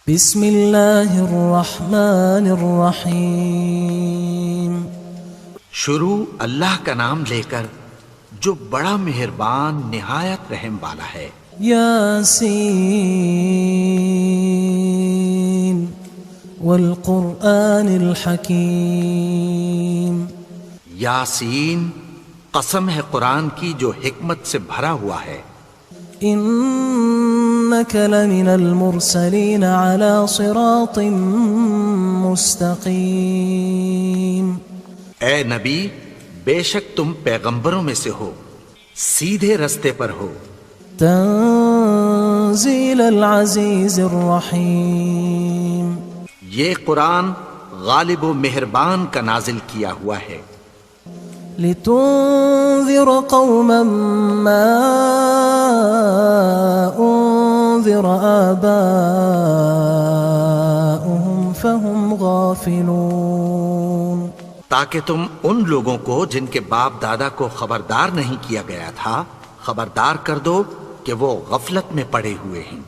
بسم اللہ الرحمن الرحیم۔ شروع اللہ کا نام لے کر جو بڑا مہربان نہایت رحم والا ہے۔ یاسین والقرآن الحکیم۔ یاسین، قسم ہے قرآن کی جو حکمت سے بھرا ہوا ہے۔ انک لمن المرسلین علی صراط مستقیم۔ اے نبی، بے شک تم پیغمبروں میں سے ہو، سیدھے رستے پر ہو۔ تنزیل العزیز الرحیم۔ یہ قرآن غالب و مہربان کا نازل کیا ہوا ہے۔ لتنذر قوما ما انذر آباؤهم فهم غافلون۔ تاکہ تم ان لوگوں کو جن کے باپ دادا کو خبردار نہیں کیا گیا تھا خبردار کر دو کہ وہ غفلت میں پڑے ہوئے ہیں۔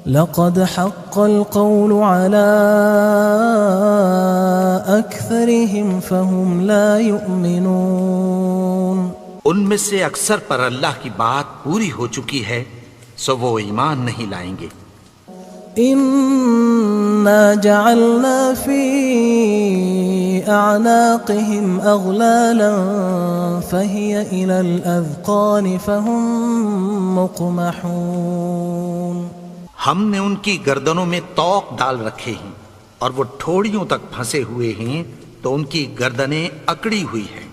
لقد حق القول على أكثرهم فهم لا يؤمنون۔ ان میں سے اکثر پر اللہ کی بات پوری ہو چکی ہے سو وہ ایمان نہیں لائیں گے۔ إنا جعلنا في أعناقهم أغلالا فهي إلى الأذقان فهم مقمحون۔ ہم نے ان کی گردنوں میں طوق ڈال رکھے ہیں اور وہ ٹھوڑیوں تک پھنسے ہوئے ہیں تو ان کی گردنیں اکڑی ہوئی ہیں۔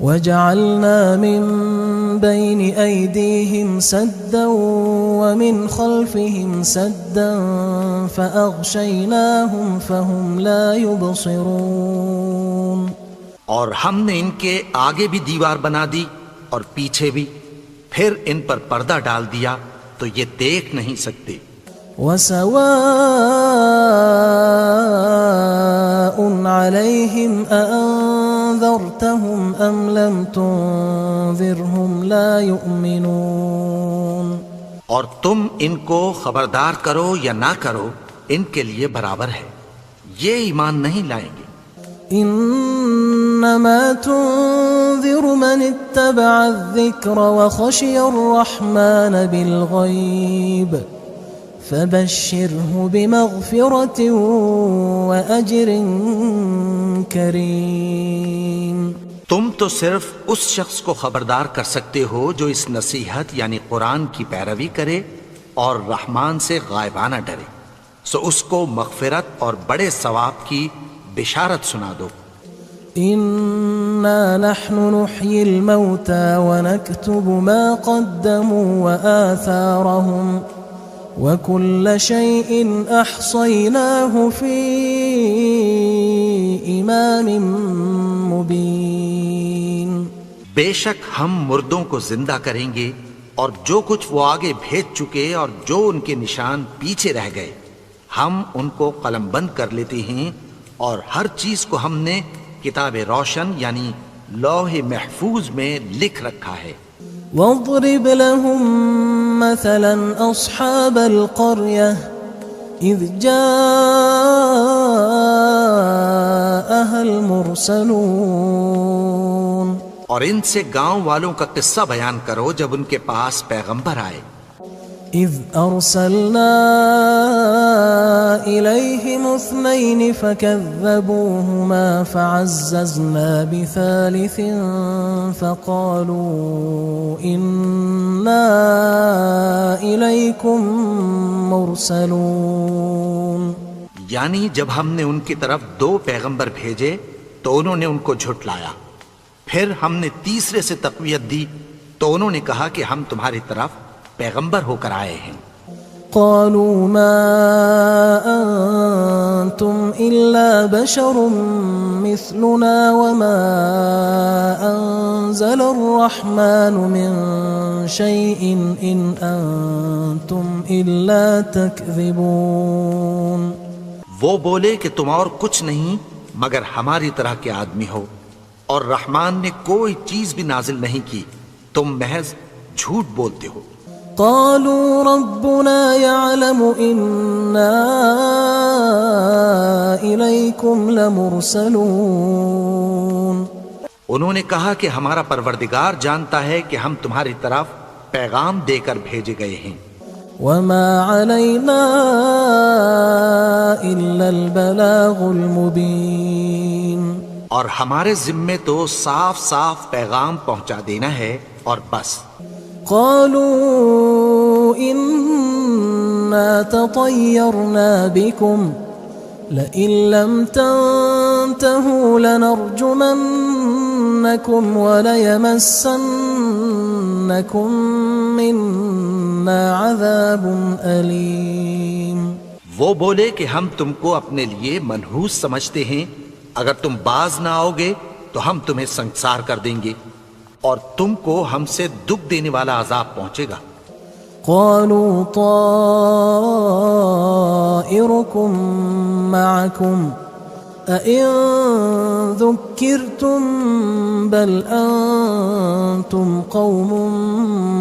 وجعلنا من بين أيديهم سدا ومن خلفهم سدا فأغشيناهم فهم لا يبصرون۔ اور ہم نے ان کے آگے بھی دیوار بنا دی اور پیچھے بھی، پھر ان پر پردہ ڈال دیا تو یہ دیکھ نہیں سکتے۔ وسواء عليهم أأنذرتهم أم لم تنذرهم لا يؤمنون۔ اور تم ان کو خبردار کرو یا نہ کرو ان کے لیے برابر ہے، یہ ایمان نہیں لائیں گے۔ انما تنذر من اتبع الذکر وخشی الرحمن بالغیب فبشره بمغفرة وأجر کریم۔ تم تو صرف اس شخص کو خبردار کر سکتے ہو جو اس نصیحت یعنی قرآن کی پیروی کرے اور رحمان سے غائبانہ ڈرے، سو اس کو مغفرت اور بڑے ثواب کی بشارت سنا دو۔ انا نحن نحيي الموتى ونكتب ما قدموا وآثارهم وكل شيء احصيناه في امام مبين۔ بے شک ہم مردوں کو زندہ کریں گے اور جو کچھ وہ آگے بھیج چکے اور جو ان کے نشان پیچھے رہ گئے ہم ان کو قلم بند کر لیتے ہیں، اور ہر چیز کو ہم نے کتاب روشن یعنی لوح محفوظ میں لکھ رکھا ہے۔ واضرب لهم مثلا أصحاب القرية إذ جاءها المرسلون۔ اور ان سے گاؤں والوں کا قصہ بیان کرو جب ان کے پاس پیغمبر آئے۔ إذ أرسلنا إليهم اثنين فكذبوهما فعززنا بثالث فقالوا إنا إليكم مرسلون۔ یعنی جب ہم نے ان کی طرف دو پیغمبر بھیجے تو انہوں نے ان کو جھٹلایا، پھر ہم نے تیسرے سے تقویت دی تو انہوں نے کہا کہ ہم تمہاری طرف پیغمبر ہو کر آئے ہیں۔ قالوا ما أنتم إلا بشر مثلنا وما أنزل الرحمن من شيء إن أنتم إلا تكذبون۔ وہ بولے کہ تم اور کچھ نہیں مگر ہماری طرح کے آدمی ہو، اور رحمان نے کوئی چیز بھی نازل نہیں کی، تم محض جھوٹ بولتے ہو۔ قالوا ربنا يعلم إنا إليكم لمرسلون. انہوں نے کہا کہ ہمارا پروردگار جانتا ہے کہ ہم تمہاری طرف پیغام دے کر بھیجے گئے ہیں. وما علينا إلا البلاغ المبين. اور ہمارے ذمے تو صاف صاف پیغام پہنچا دینا ہے اور بس. قالوا إنا تطيرنا بكم لئن لم تنتهوا لنرجمنكم وليمسنكم منا عذاب أليم. وہ بولے کہ ہم تم کو اپنے لیے منحوس سمجھتے ہیں، اگر تم باز نہ آؤ گے تو ہم تمہیں سنسار کر دیں گے اور تم کو ہم سے دکھ دینے والا عذاب پہنچے گا. قالوا طائركم معكم أئن ذكرتم بل أنتم قوم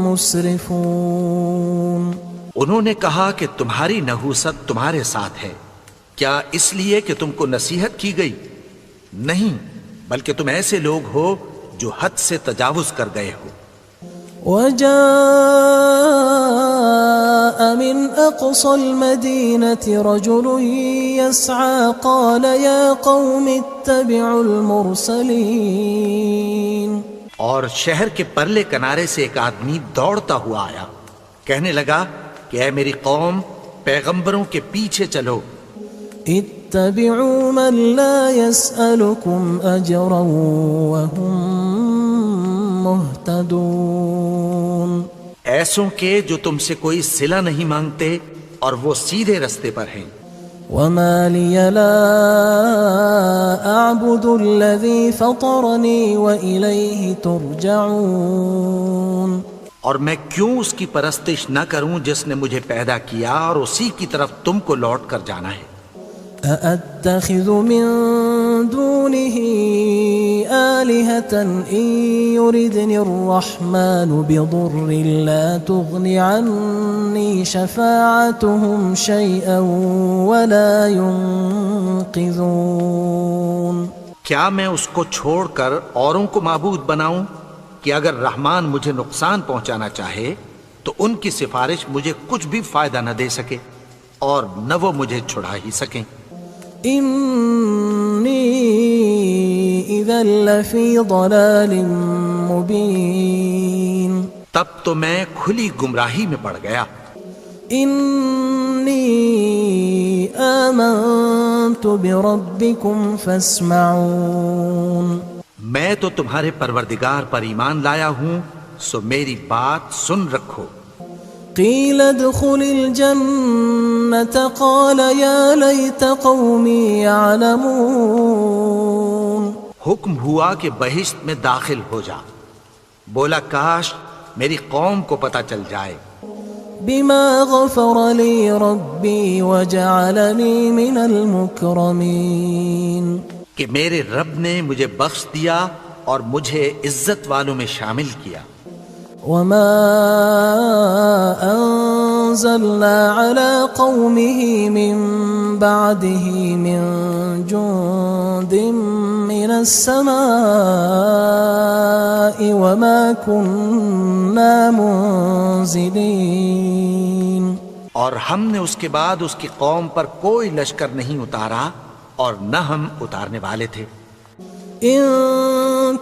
مسرفون. انہوں نے کہا کہ تمہاری نحوست تمہارے ساتھ ہے، کیا اس لیے کہ تم کو نصیحت کی گئی؟ نہیں، بلکہ تم ایسے لوگ ہو جو حد سے تجاوز کر گئے ہو. وجاء من أقصى المدينة رجل يسعى قال يا قوم اتبعوا المرسلين. اور شہر کے پرلے کنارے سے ایک آدمی دوڑتا ہوا آیا، کہنے لگا کہ اے میری قوم، پیغمبروں کے پیچھے چلو. اتبعوا من لا يسألكم أجرا وهم مهتدون. ایسوں کے جو تم سے کوئی صلہ نہیں مانگتے اور وہ سیدھے رستے پر ہیں. وما لي لا أعبد الذي فطرني وإليه ترجعون. اور میں کیوں اس کی پرستش نہ کروں جس نے مجھے پیدا کیا اور اسی کی طرف تم کو لوٹ کر جانا ہے. أأتخذ من دونه آلهة إن يردني الرحمن بضر لا تغن عني شفاعتهم شيئا ولا ينقذون. کیا میں اس کو چھوڑ کر اوروں کو معبود بناؤں کہ اگر رحمان مجھے نقصان پہنچانا چاہے تو ان کی سفارش مجھے کچھ بھی فائدہ نہ دے سکے اور نہ وہ مجھے چھڑا ہی سکیں. إني إذا لفي ضلال مبين. تب تو میں کھلی گمراہی میں پڑ گیا. إني آمنت بربكم فاسمعون. میں تو تمہارے پروردگار پر ایمان لایا ہوں، سو میری بات سن رکھو. قيل ادخل الجنة قال يا ليت قومي يعلمون. حکم ہوا کہ بہشت میں داخل ہو جا. بولا کاش میری قوم کو پتہ چل جائے. بما غفر لي ربي وجعلني من المكرمين. کہ میرے رب نے مجھے بخش دیا اور مجھے عزت والوں میں شامل کیا. وما أنزلنا على قومه من بعده من جند من السماء وما كنا منزلين. اور ہم نے اس کے بعد اس کی قوم پر کوئی لشکر نہیں اتارا اور نہ ہم اتارنے والے تھے. إن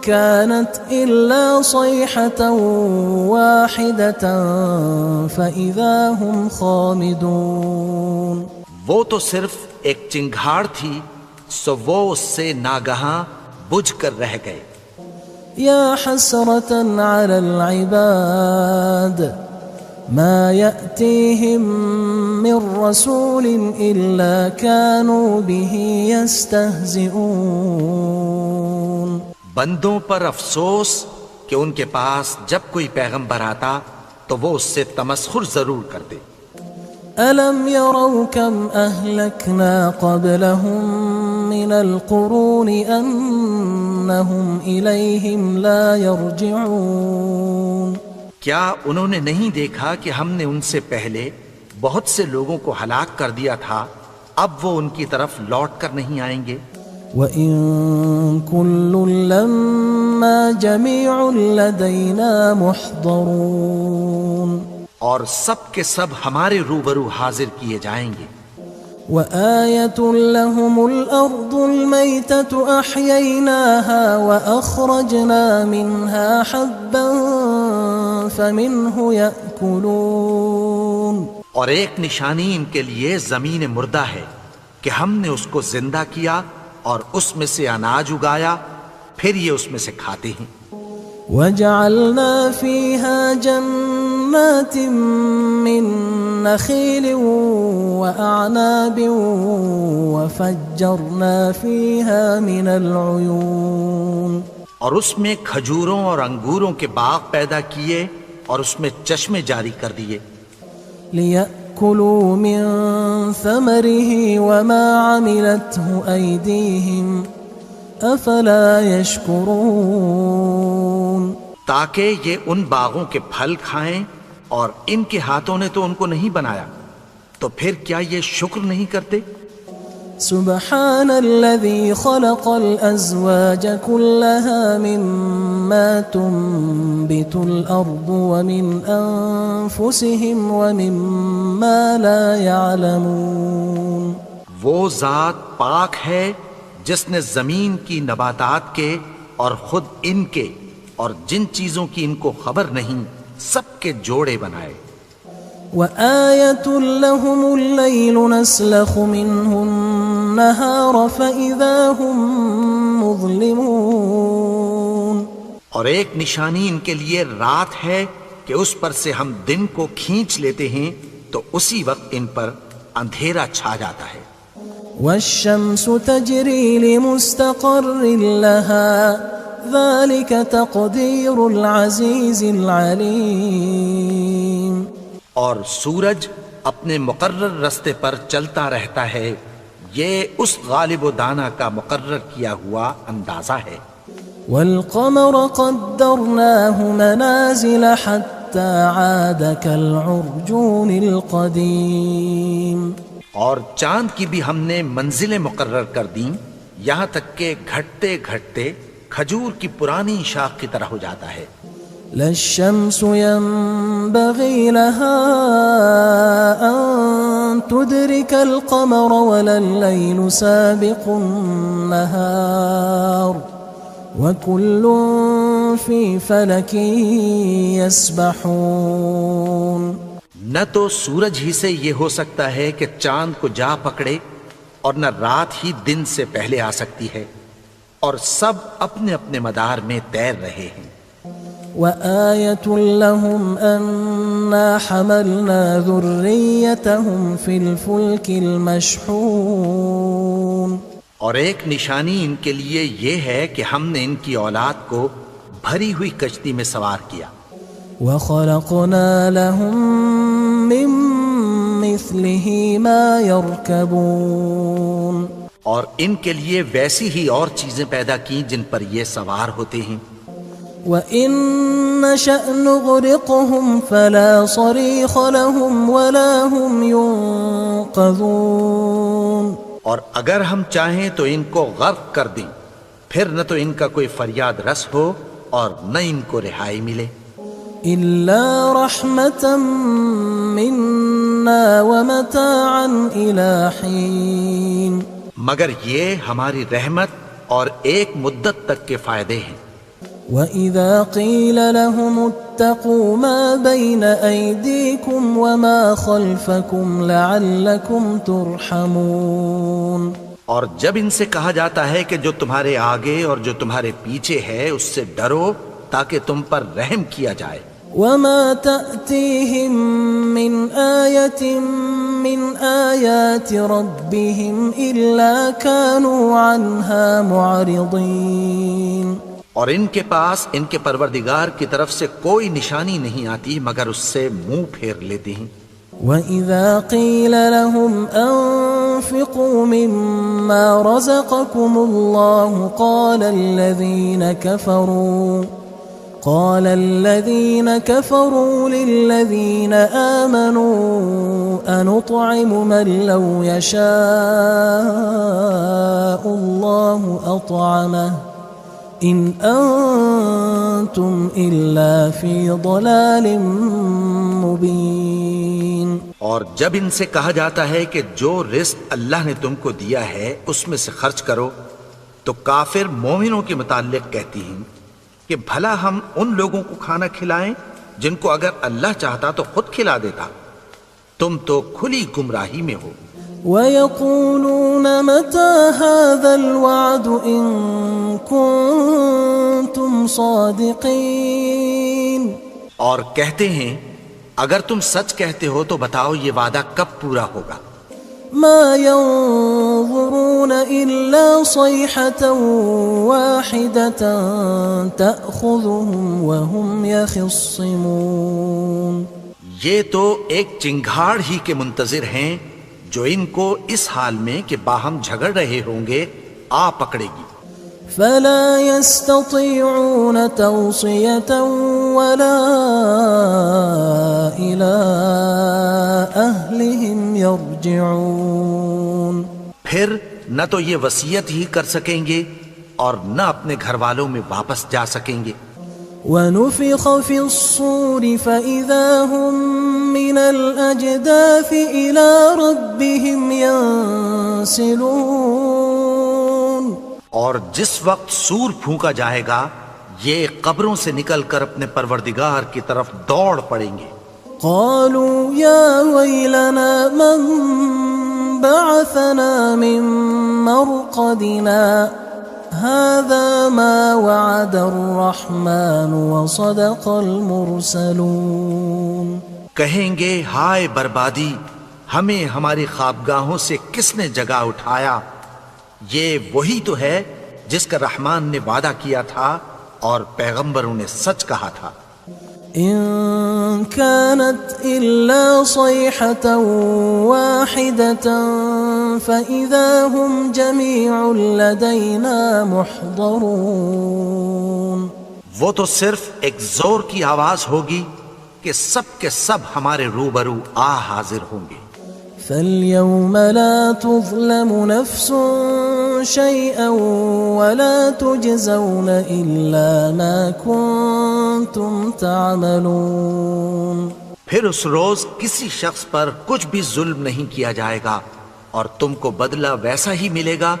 كانت إلا صيحة واحدة فإذا هم خامدون. وہ تو صرف ایک چنگھاڑ تھی، سو وہ اس سے ناگہاں بجھ کر رہ گئے. يا حسرة على العباد ما يأتيهم من رسول إلا كانوا به يستهزئون. بندوں پر افسوس کہ ان کے پاس جب کوئی پیغمبر آتا تو وہ اس سے تمسخر ضرور کرتے. ألم يروا كم أهلكنا قبلهم من القرون أنهم إليهم لا يرجعون. کیا انہوں نے نہیں دیکھا کہ ہم نے ان سے پہلے بہت سے لوگوں کو ہلاک کر دیا تھا، اب وہ ان کی طرف لوٹ کر نہیں آئیں گے؟ وَإِن كُلٌّ لَمَّا جَمِيعٌ لَدَيْنَا مُحْضَرُونَ، اور سب کے سب ہمارے روبرو حاضر کیے جائیں گے۔ وَآيَةٌ لَهُمُ الْأَرْضُ الْمَيْتَةُ أَحْيَيْنَاهَا وَأَخْرَجْنَا مِنْهَا حَبًّا فَمِنْهُ يَأْكُلُونَ، اور ایک نشانی ان کے لیے زمین مردہ ہے کہ ہم نے اس کو زندہ کیا اور اس میں سے اناج اگایا، پھر یہ اس میں سے کھاتے ہیں۔ وَجَعَلْنَا فِيهَا جَنَّاتٍ مِّن نَخِيلٍ وَأَعْنَابٍ وَفَجَّرْنَا فِيهَا مِنَ الْعُيُونِ، اور اس میں کھجوروں اور انگوروں کے باغ پیدا کیے اور اس میں چشمے جاری کر دیے، لِيَأْكُلُوا مِن ثَمَرِهِ وَمَا عَمِلَتْهُ أَيْدِيهِمْ أَفَلَا يَشْكُرُونَ، تاکہ یہ ان باغوں کے پھل کھائیں، اور ان کے ہاتھوں نے تو ان کو نہیں بنایا، تو پھر کیا یہ شکر نہیں کرتے؟ سبحان الذي خلق الأزواج كلها مما تنبت الأرض ومن أنفسهم ومما لا يعلمون، وہ ذات پاک ہے جس نے زمین کی نباتات کے اور خود ان کے اور جن چیزوں کی ان کو خبر نہیں سب کے جوڑے بنائے۔ وآية لهم الليل نسلخ منه النهار فإذا هم مظلمون، اور ایک نشانی ان کے لیے رات ہے کہ اس پر سے ہم دن کو کھینچ لیتے ہیں تو اسی وقت ان پر اندھیرا چھا جاتا ہے۔ والشمس تجري لمستقر لها ذلك تقدير العزيز العليم، اور سورج اپنے مقرر رستے پر چلتا رہتا ہے، یہ اس غالب و دانا کا مقرر کیا ہوا اندازہ ہے۔ والقمر قدرناه منازل حتى عاد كالعرجون القديم، اور چاند کی بھی ہم نے منزلیں مقرر کر دیں، یہاں تک کہ گھٹتے گھٹتے کھجور کی پرانی شاخ کی طرح ہو جاتا ہے۔ لا الشمس ينبغي لها أن تدرك القمر ولا الليل سابق النهار وكل في فلك يسبحون، نہ تو سورج ہی سے یہ ہو سکتا ہے کہ چاند کو جا پکڑے، اور نہ رات ہی دن سے پہلے آ سکتی ہے، اور سب اپنے اپنے مدار میں تیر رہے ہیں۔ وآية لهم أنا حملنا ذريتهم في الفلك المشحون، اور ایک نشانی ان کے لیے یہ ہے کہ ہم نے ان کی اولاد کو بھری ہوئی کشتی میں سوار کیا۔ وخلقنا لهم من مثله ما يركبون، اور ان کے لیے ویسی ہی اور چیزیں پیدا کی جن پر یہ سوار ہوتے ہیں۔ وَإِن نَّشَأْ نُغْرِقْهُمْ فَلَا صَرِيخَ لَهُمْ وَلَا هُمْ يُنقَذُونَ، اور اگر ہم چاہیں تو ان کو غرق کر دیں، پھر نہ تو ان کا کوئی فریاد رس ہو اور نہ ان کو رہائی ملے۔ إِلَّا رَحْمَةً مِنَّا وَمَتَاعًا إِلَى حِينٍ، مگر یہ ہماری رحمت اور ایک مدت تک کے فائدے ہیں۔ وَإِذَا قِيلَ لَهُمُ اتَّقُوا مَا بَيْنَ أَيْدِيكُمْ وَمَا خَلْفَكُمْ لَعَلَّكُمْ تُرْحَمُونَ، اور جب ان سے کہا جاتا ہے کہ جو تمہارے آگے اور جو تمہارے پیچھے ہے اس سے ڈرو تاکہ تم پر رحم کیا جائے۔ وَمَا تَأْتِيهِم مِّنْ آيَةٍ مِّنْ آيَاتِ رَبِّهِمْ إِلَّا كَانُوا عَنْهَا مُعْرِضِينَ، اور ان کے پاس ان کے پروردگار کی طرف سے کوئی نشانی نہیں آتی مگر اس سے منہ پھیر لیتے ہیں۔ وَإِذَا قِيلَ لَهُمْ أَنفِقُوا مِمَّا رَزَقَكُمُ اللَّهُ قال الذين كفروا للذين آمنوا أنطعم من لو يشاء الله أطعمه إن أنتم إلا في ضلال مبين. اور جب ان سے کہا جاتا ہے کہ جو رزق اللہ نے تم کو دیا ہے اس میں سے خرچ کرو، تو کافر مومنوں کے متعلق کہتی ہیں کہ بھلا ہم ان لوگوں کو کھانا کھلائیں جن کو اگر اللہ چاہتا تو خود کھلا دیتا. تم تو کھلی گمراہی میں ہو. وَيَقُولُونَ مَتَى هَذَا الْوَعْدُ إِن كُنتُمْ صَادِقِينَ. اور کہتے ہیں اگر تم سچ کہتے ہو تو بتاؤ یہ وعدہ کب پورا ہوگا. ما ينظرون إلا صيحة واحدة تأخذهم وهم يخصمون. یہ تو ایک چنگھاڑ ہی کے منتظر ہیں جو ان کو اس حال میں کہ باہم جھگڑ رہے ہوں گے آ پکڑے گی. فلا يستطيعون توصية ولا إلى أهلهم يرجعون. پھر نہ تو یہ وصیت ہی کر سکیں گے اور نہ اپنے گھر والوں میں واپس جا سکیں گے. ونفخ في الصور فإذا هم من الأجداث إلى ربهم ينسلون. اور جس وقت سور پھونکا جائے گا یہ قبروں سے نکل کر اپنے پروردگار کی طرف دوڑ پڑیں گے. قالوا يا ويلنا من بعثنا من مرقدنا هذا ما وعد الرحمن وصدق المرسلون. کہیں گے ہائے بربادی، ہمیں ہماری خوابگاہوں سے کس نے جگا اٹھایا. یہ وہی تو ہے جس کا رحمان نے وعدہ کیا تھا اور پیغمبروں نے سچ کہا تھا. إن كانت إلا صيحة واحدة فإذا هم جميع لدينا محضرون. وہ تو صرف ایک زور کی آواز ہوگی کہ سب کے سب ہمارے روبرو آ حاضر ہوں گے. فاليوم لا تظلم نفس شيئا ولا تجزون إلا ما كنتم تعملون. پھر اس روز کسی شخص پر کچھ بھی ظلم نہیں کیا جائے گا اور تم کو بدلہ ویسا ہی ملے گا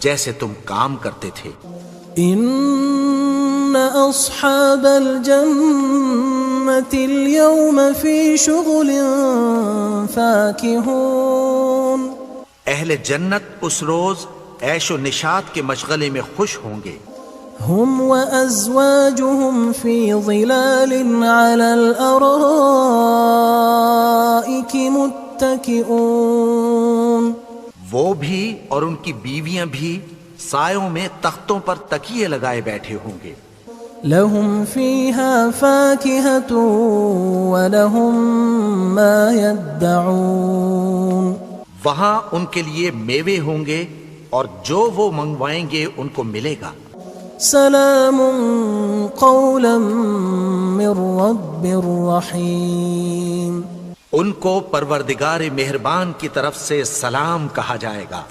جیسے تم کام کرتے تھے. إن أصحاب الجنة اليوم في شغل فاكهون. اہل جنت اس روز عیش و نشاط کے مشغلے میں خوش ہوں گے. هم وأزواجهم في ظلال على الأرائك متكئون. وہ بھی اور ان کی بیویاں بھی سایوں میں تختوں پر تکیے لگائے بیٹھے ہوں گے. لهم فيها فاكهة ولهم ما يدعون. وہاں ان کے لیے میوے ہوں گے اور جو وہ منگوائیں گے ان کو ملے گا. سلام قولا من رب رحیم. ان کو پروردگار مہربان کی طرف سے سلام کہا جائے گا.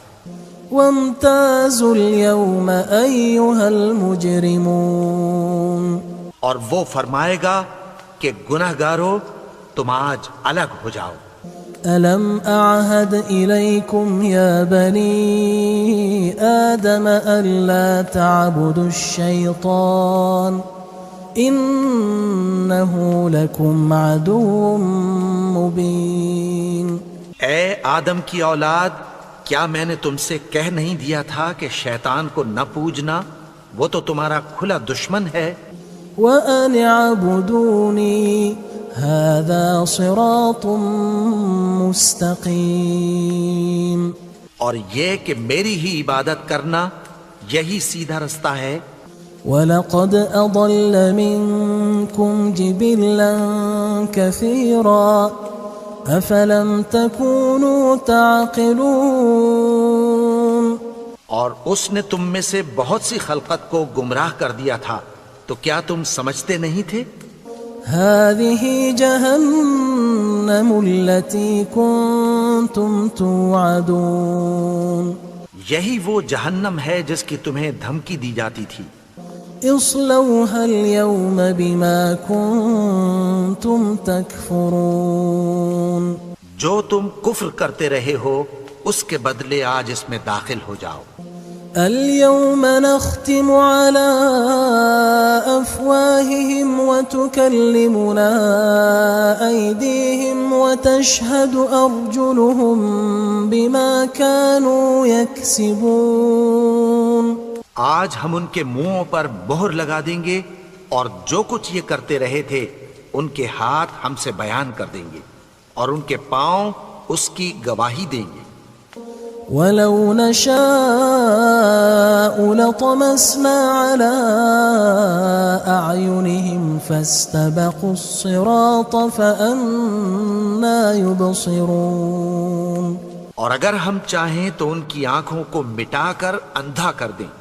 وامتازوا اليوم أيها المجرمون. اور وہ فرمائے گا کہ گناہگارو تم آج الگ ہو جاؤ. ألم أعهد إليكم يا بني آدم ألا تعبدوا الشيطان إنه لكم عدو مبين. اے آدم کی اولاد، کیا میں نے تم سے کہہ نہیں دیا تھا کہ شیطان کو نہ پوجنا، وہ تو تمہارا کھلا دشمن ہے. وَأَنِ اعْبُدُونِي هَذَا صِرَاطٌ مُسْتَقِيمٌ. اور یہ کہ میری ہی عبادت کرنا یہی سیدھا رستہ ہے. وَلَقَدْ أَضَلَّ مِنْكُمْ جِبِلًّا كَثِيرًا أَفَلَمْ تَكُونُوا تَعْقِلُونَ. اور اس نے تم میں سے بہت سی خلقت کو گمراہ کر دیا تھا، تو کیا تم سمجھتے نہیں تھے؟ هذه جهنم التي كنتم توعدون یہی وہ جہنم ہے جس کی تمہیں دھمکی دی جاتی تھی۔ اصلوها اليوم بما كنتم تكفرون جو تم کفر کرتے رہے ہو اس کے بدلے آج اس میں داخل ہو جاؤ۔ اليوم نختم على أفواههم وتكلمنا أيديهم وتشهد أرجلهم بما كانوا يكسبون آج ہم ان کے منہوں پر مہر لگا دیں گے اور جو کچھ یہ کرتے رہے تھے ان کے ہاتھ ہم سے بیان کر دیں گے اور ان کے پاؤں اس کی گواہی دیں گے۔ ولو نشاء لطمسنا على أعينهم فاستبقوا الصراط فأنى يبصرون اور اگر ہم چاہیں تو ان کی آنکھوں کو مٹا کر اندھا کر دیں،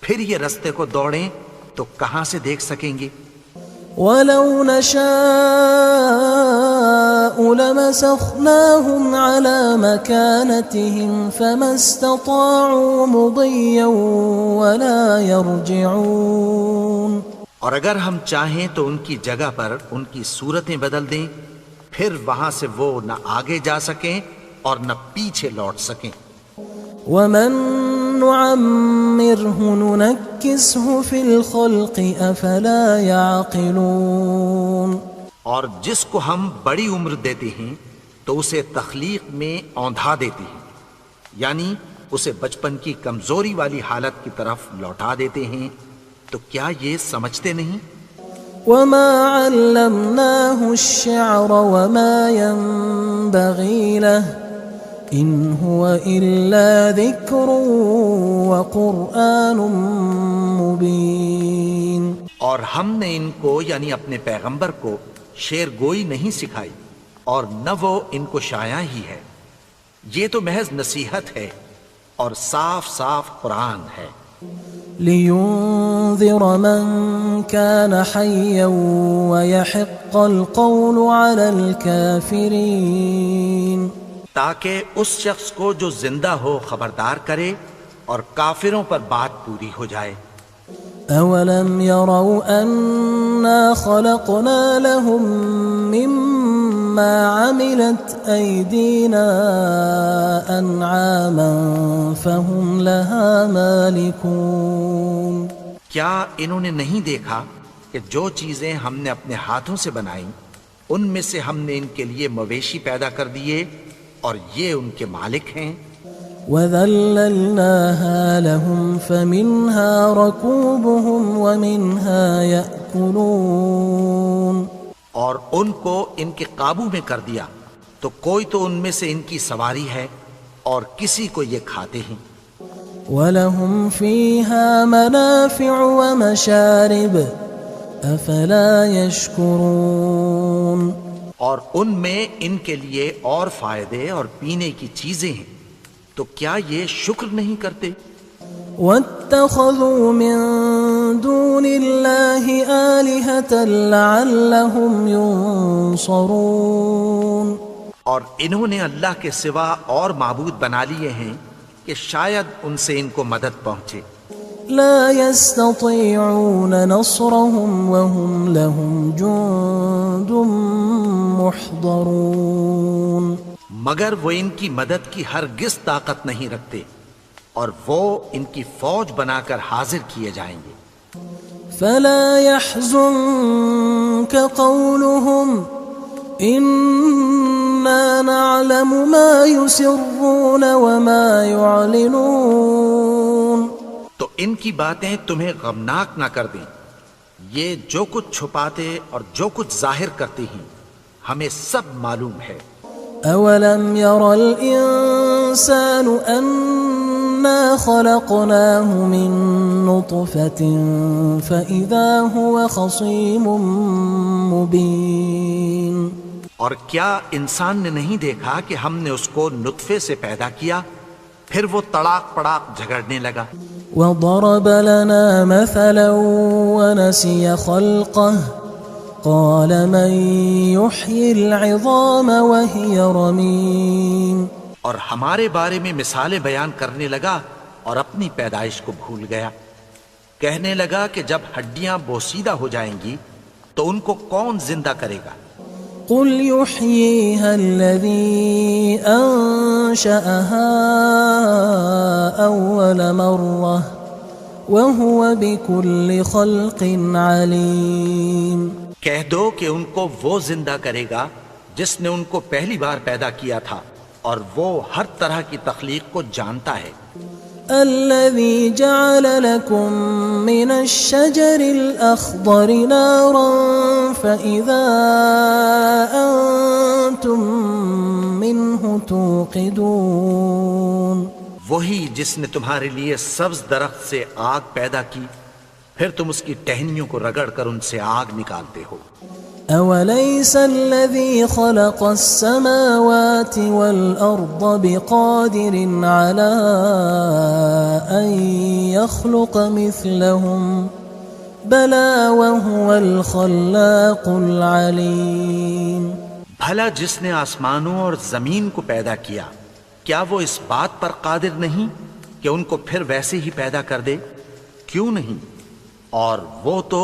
پھر یہ رستے کو دوڑیں تو کہاں سے دیکھ سکیں گے؟ ولو نشاء لمسخناهم على مكانتهم فما استطاعوا مضيا ولا يرجعون اور اگر ہم چاہیں تو ان کی جگہ پر ان کی صورتیں بدل دیں، پھر وہاں سے وہ نہ آگے جا سکیں اور نہ پیچھے لوٹ سکیں۔ ومن نعمره ننكسه في الخلق افلا يعقلون اور جس کو ہم بڑی عمر دیتے ہیں تو اسے تخلیق میں اوندھا دیتے ہیں، یعنی اسے بچپن کی کمزوری والی حالت کی طرف لوٹا دیتے ہیں، تو کیا یہ سمجھتے نہیں؟ وما علمناه الشعر وما ينبغي له ان هو الا ذكر وقرآن مبين اور ہم نے ان کو یعنی اپنے پیغمبر کو شعر گوئی نہیں سکھائی اور نہ وہ ان کو شایع ہی ہے، یہ تو محض نصیحت ہے اور صاف صاف قرآن ہے۔ لينذر من كان حيا ويحق القول على الكافرين تاکہ اس شخص کو جو زندہ ہو خبردار کرے اور کافروں پر بات پوری ہو جائے۔ اولم يروا انا خلقنا لهم مما عملت ايدينا انعاما فهم لها مالكون کیا انہوں نے نہیں دیکھا کہ جو چیزیں ہم نے اپنے ہاتھوں سے بنائیں ان میں سے ہم نے ان کے لیے مویشی پیدا کر دیے اور یہ ان کے مالک ہیں۔ وَذَلَّلْنَاهَا لَهُمْ فَمِنْهَا رَكُوبُهُمْ وَمِنْهَا يَأْكُلُونَ اور ان کو ان کے قابو میں کر دیا تو کوئی تو ان میں سے ان کی سواری ہے اور کسی کو یہ کھاتے ہیں۔ وَلَهُمْ فِيهَا مَنَافِعُ وَمَشَارِبُ أَفَلَا يَشْكُرُونَ اور ان میں ان کے لیے اور فائدے اور پینے کی چیزیں ہیں، تو کیا یہ شکر نہیں کرتے؟ وَاتَّخَذُوا مِن دُونِ اللَّهِ آلِهَةً لَعَلَّهُمْ يُنصَرُونَ اور انہوں نے اللہ کے سوا اور معبود بنا لیے ہیں کہ شاید ان سے ان کو مدد پہنچے۔ لا يستطيعون نصرهم وهم لهم جند محضرون مگر وہ ان کی مدد کی ہرگز طاقت نہیں رکھتے اور وہ ان کی فوج بنا کر حاضر کیے جائیں گے۔ فلا يحزنك قولهم إنا نعلم ما يسرون وما يعلنون تو ان کی باتیں تمہیں غمناک نہ کر دیں، یہ جو کچھ چھپاتے اور جو کچھ ظاہر کرتے ہیں ہمیں سب معلوم ہے۔ اولم ير الانسان انا خلقناه من نطفة فاذا هو خصيم مبين اور کیا انسان نے نہیں دیکھا کہ ہم نے اس کو نطفے سے پیدا کیا، پھر وہ تڑاک پڑاک جھگڑنے لگا۔ وضرب لنا مثلا ونسي خلقه قال من يحيي العظام وهي رميم اور ہمارے بارے میں مثالیں بیان کرنے لگا اور اپنی پیدائش کو بھول گیا. کہنے لگا کہ جب ہڈیاں بوسیدہ ہو جائیں گی تو ان کو کون زندہ کرے گا؟ قل يحييها الذي أنشأها أول مرة وهو بكل خلق عليم. کہہ دو کہ ان کو وہ زندہ کرے گا جس نے ان کو پہلی بار پیدا کیا تھا اور وہ ہر طرح کی تخلیق کو جانتا ہے. الذي جعل لكم من الشجر الأخضر نارا فإذا أنتم منه توقدون. وہی جس نے تمہارے لیے سبز درخت سے آگ پیدا کی پھر تم اس کی ٹہنیوں کو رگڑ کر ان سے آگ نکالتے ہو. أوليس الذي خلق السماوات والأرض بقادر على أن يخلق مثلهم بلى وهو الخلاق العليم. بھلا جس نے آسمانوں اور زمین کو پیدا کیا کیا وہ اس بات پر قادر نہیں کہ ان کو پھر ویسے ہی پیدا کر دے؟ کیوں نہیں؟ اور وہ تو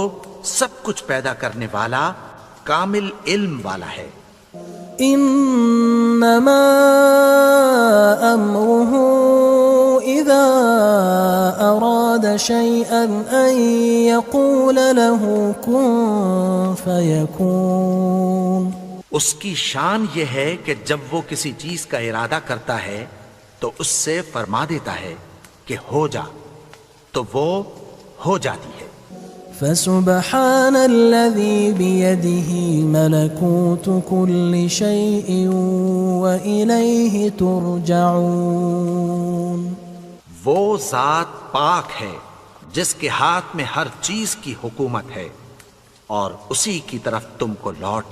سب کچھ پیدا کرنے والا کامل علم والا ہے. انما امره اذا اراد شيئا ان يقول له كن فيكون. اس کی شان یہ ہے کہ جب وہ کسی چیز کا ارادہ کرتا ہے تو اس سے فرما دیتا ہے کہ ہو جا تو وہ ہو جاتی ہے. فسبحان الذي بيده ملكوت كل شيء وإليه ترجعون. وہ ذات پاک ہے جس کے ہاتھ میں ہر چیز کی حکومت ہے اور اسی کی طرف تم کو لوٹ